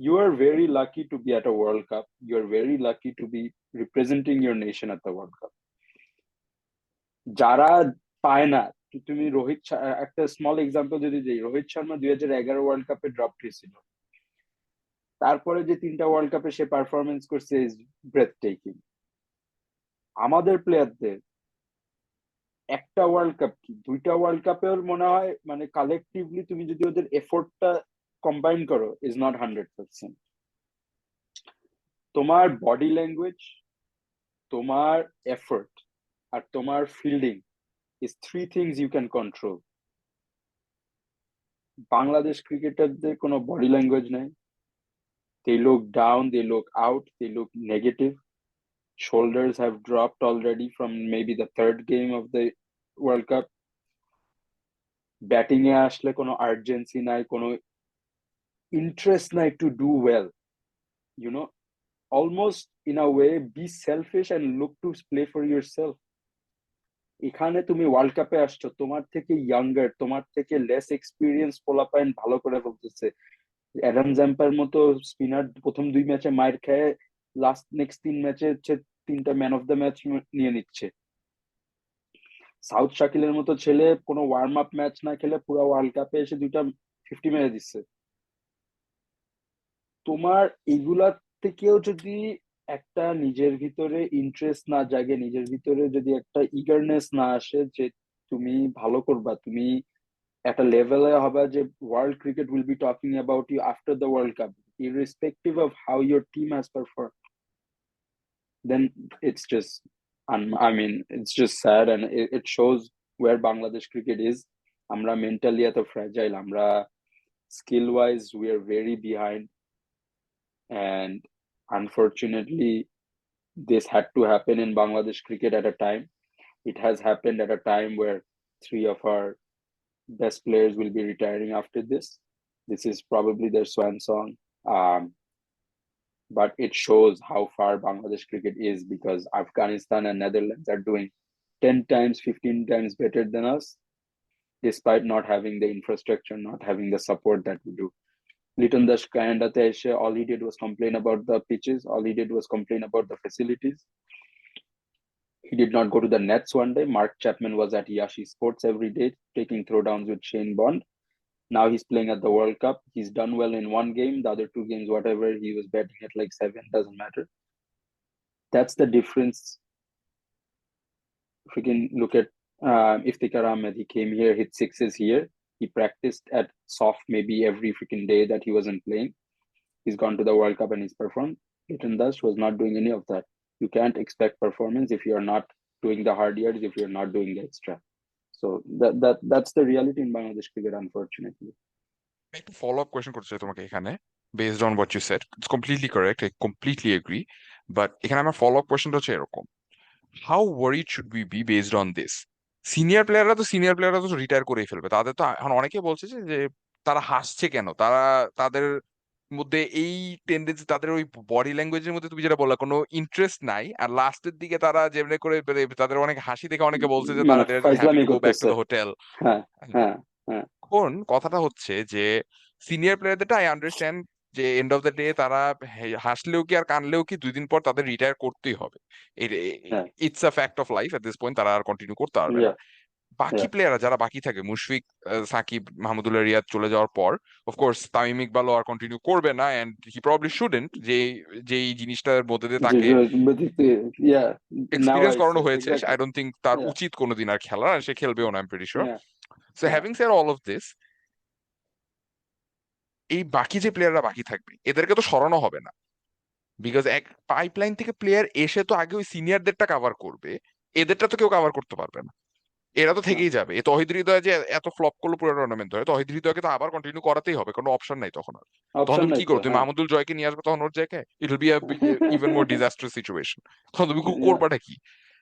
You are very lucky to be at a World Cup. You are very lucky to be representing your nation at the World Cup. যারা পায় না, তুমি একটা small example যদি দিই, রোহিত শর্মা 2011 ওয়ার্ল্ড কাপে ড্রপ হয়েছিল, তারপরে যে 3টা ওয়ার্ল্ড কাপে সে পারফরমেন্স করছে ইজ ব্রেথ টেকিং। আমাদের প্লেয়ারদের একটা ওয়ার্ল্ড কাপ কি 2টা ওয়ার্ল্ড কাপেও মনে হয়, মানে কালেকটিভলি তুমি যদি ওদের এফোর্টটা কম্বাইন করো, ইজ নট 100%। তোমার বডি ল্যাঙ্গুয়েজ, তোমার এফোর্ট, আর তোমার fielding is 3 things you can control. Bangladesh ক্রিকেটারদের কোনো বডি ল্যাঙ্গুয়েজ নাই। They look down, they look out, they look negative. Shoulders have dropped already from maybe the third game of the World Cup. ব্যাটিং এ আসলে কোনো urgency নাই, কোনো interest নাই to do well, you know, almost in a way be selfish and look to play for yourself. এখানে তুমি world কাপে আসছো, তোমার থেকে ইয়াঙ্গার, তোমার থেকে লেস এক্সপিরিয়েন্স পোলাপাইন ভালো করে বলতেছে। অ্যাডাম জ্যাম্পার মতো স্পিনার প্রথম 2 ম্যাচে মাইর খেয়ে লাস্ট নেক্সট 3 ম্যাচে হচ্ছে 3টা ম্যান অফ দ্য ম্যাচ নিয়ে নিচ্ছে। সাউথ শাকিলের মতো ছেলে কোনো ওয়ার্ম আপ ম্যাচ না খেলে পুরো ওয়ার্ল্ড কাপে এসে 2টা 50 মেরে দিচ্ছে। তোমার এগুলা থেকেও যদি একটা নিজের ভিতরে ইন্টারেস্ট না জাগে, নিজের ভিতরে যদি একটা ইগারনেস না আসে যে তুমি ভালো করবা, তুমি একটা লেভেলে হবে যে world cricket will be talking about you after the world cup, irrespective of how your team has performed, then it's just, I mean, it's just sad, and it shows where Bangladesh cricket is. আমরা mentally এত fragile, আমরা skill wise we are very behind, and unfortunately this had to happen in Bangladesh cricket at a time. It has happened at a time where 3 of our best players will be retiring after this. This is probably their swan song. Um, but it shows how far Bangladesh cricket is, because Afghanistan and Netherlands are doing 10 times, 15 times better than us, despite not having the infrastructure, not having the support that we do. Liton Dash Kayanda Teshe, all he did was complain about the pitches, all he did was complain about the facilities. He did not go to the nets one day. Mark Chapman was at Yashi Sports every day, taking throwdowns with Shane Bond. Now he's playing at the World Cup. He's done well in one game. The other 2 games, whatever, he was batting at like 7, doesn't matter. That's the difference. freaking look at Iftikhar Ahmed. He came here, hit sixes here. He practiced at soft maybe every freaking day that he wasn't playing. He's gone to the World Cup and he's performed. Clayton Dust was not doing any of that. You can't expect performance if you're not doing the hard yards, if you're not doing the extra. So that's the reality in Bangladesh cricket, unfortunately. একটা follow up question করতে চাই তোমাকে এখানে, based on what you said, it's completely correct, I completely agree, but এখানে আমার follow up কোয়েশ্চেনটা হচ্ছে এরকম, how worried should we be based on this? Senior প্লেয়াররা তো রিটায়ার করেই ফেলবে, তাদের তো এখন অনেকে বলছে যে যে তারা হাসছে কেন, তাদের মধ্যে এই টেন্ডেন্সি, তাদের ওই বডি ল্যাঙ্গুয়েজের মধ্যে তুমি যেটা বললা কোনো ইন্টারেস্ট নাই, আর লাস্টের দিকে তারা যেমনি করে তাদের অনেক হাসি দেখে অনেকে বলছে যে তারা মানে দেয়ার জাস্ট হ্যাপি ফাইজলামি টু গো ব্যাক টু করতেছে। The hotel. হ্যাঁ, হ্যাঁ, হ্যাঁ, এখন কথাটা হচ্ছে যে সিনিয়র প্লেয়ারদেরটা আই আন্ডারস্ট্যান্ড যে এন্ড অফ দ্য ডে তারা হাসলেও কি আর কানলেও কি 2 দিন পর তাদের রিটায়ার করতেই হবে, হ্যাঁ, it's a fact of life, at this point তারা আর কন্টিনিউ করতে পারবে না। ইয়া, বাকি ইয়া, প্লেয়াররা যারা বাকি থাকে, মুশফিক, সাকিব, মাহমুদুল্লাহ রিয়াদ চলে যাওয়ার পর অফকোর্স তামিম ইকবালও আর কন্টিনিউ করবে না, এন্ড হি প্রবাবলি শুডেন্ট, যে এই জিনিসটার মধ্যে দিয়ে তাকে ইয়া, নাও এক্সপিরিয়েন্স আই সে করানো হয়েছে, আই এক্স্যাক্টলি। ডোন্ট থিঙ্ক তার ইয়া, উচিত কোনোদিন আর খেলার, আর সে খেলবেও না, I am pretty sure. Yeah, so yeah, having said all of this, এই বাকি যে প্লেয়াররা বাকি থাকবে এদেরকে তো সরানো হবে না, বিকজ এক পাইপলাইন থেকে প্লেয়ার এসে তো আগে ওই সিনিয়রদেরটা কাভার করবে, এদেরটা তো কেউ কাভার করতে পারবে না, এরা তো না, থেকেই যাবে। এ তহিদ হৃদয় যে এত ফ্লপ করলো পুরো টুর্নামেন্ট ধরে, তহিদ হৃদয়কে তো আবার কন্টিনিউ করাতেই হবে, কোনো অপশন নাই তখন আর। তখন অপশন তুমি নাই কি তো, করো, তুমি হ্যাঁ। মাহমুদুল জয়কে নিয়ে আসবে তখন ওর জায়গায়, it will be even more disaster situation, তখন তুমি ইয়া, করবাটা কি?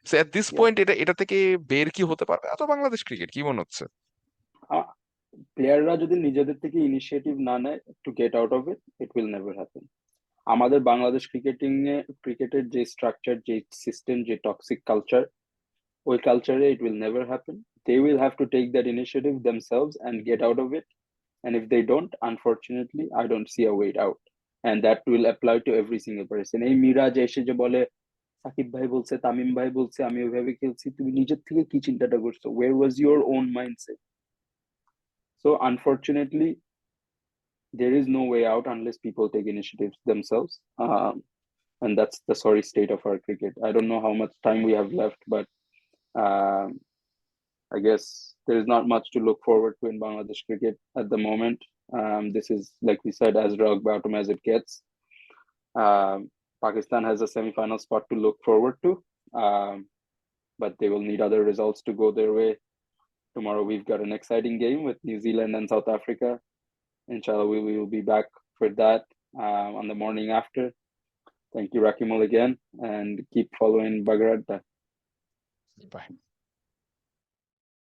So at this yeah, point এটা থেকে বের কি হতে পারবে এত বাংলাদেশ ক্রিকেট, কি মনে হচ্ছে? প্লেয়াররা যদি নিজেদের থেকে ইনিশিয়েটিভ না নেয় two get out of it, it will never happen. আমাদের বাংলাদেশ ক্রিকেটের যে স্ট্রাকচার, যে সিস্টেম, যে টক্সিক কালচার, ওই কালচারে it will never happen. They will have to take that initiative themselves and get out of it. And if they don't, unfortunately, I don't see a way out. And that will apply to every single person. এই মিরাজ এসে যে বলে সাকিব ভাই বলছে, তামিম ভাই বলছে, আমি ওইভাবে খেলছি, তুমি নিজের থেকে কি চিন্তাটা করছো? Where was your own mindset? So unfortunately, there is no way out unless people take initiatives themselves. And that's the sorry state of our cricket. I don't know how much time we have left, but um, I guess there is not much to look forward to in Bangladesh cricket at the moment. This is, like we said, as rock bottom as it gets. Pakistan has a semi-final spot to look forward to, but they will need other results to go their way. Tomorrow we've got an exciting game with New Zealand and South Africa. Inshallah, we will be back for that on the morning after. Thank you, Rakimul, again, and keep following Bagradda. Bye.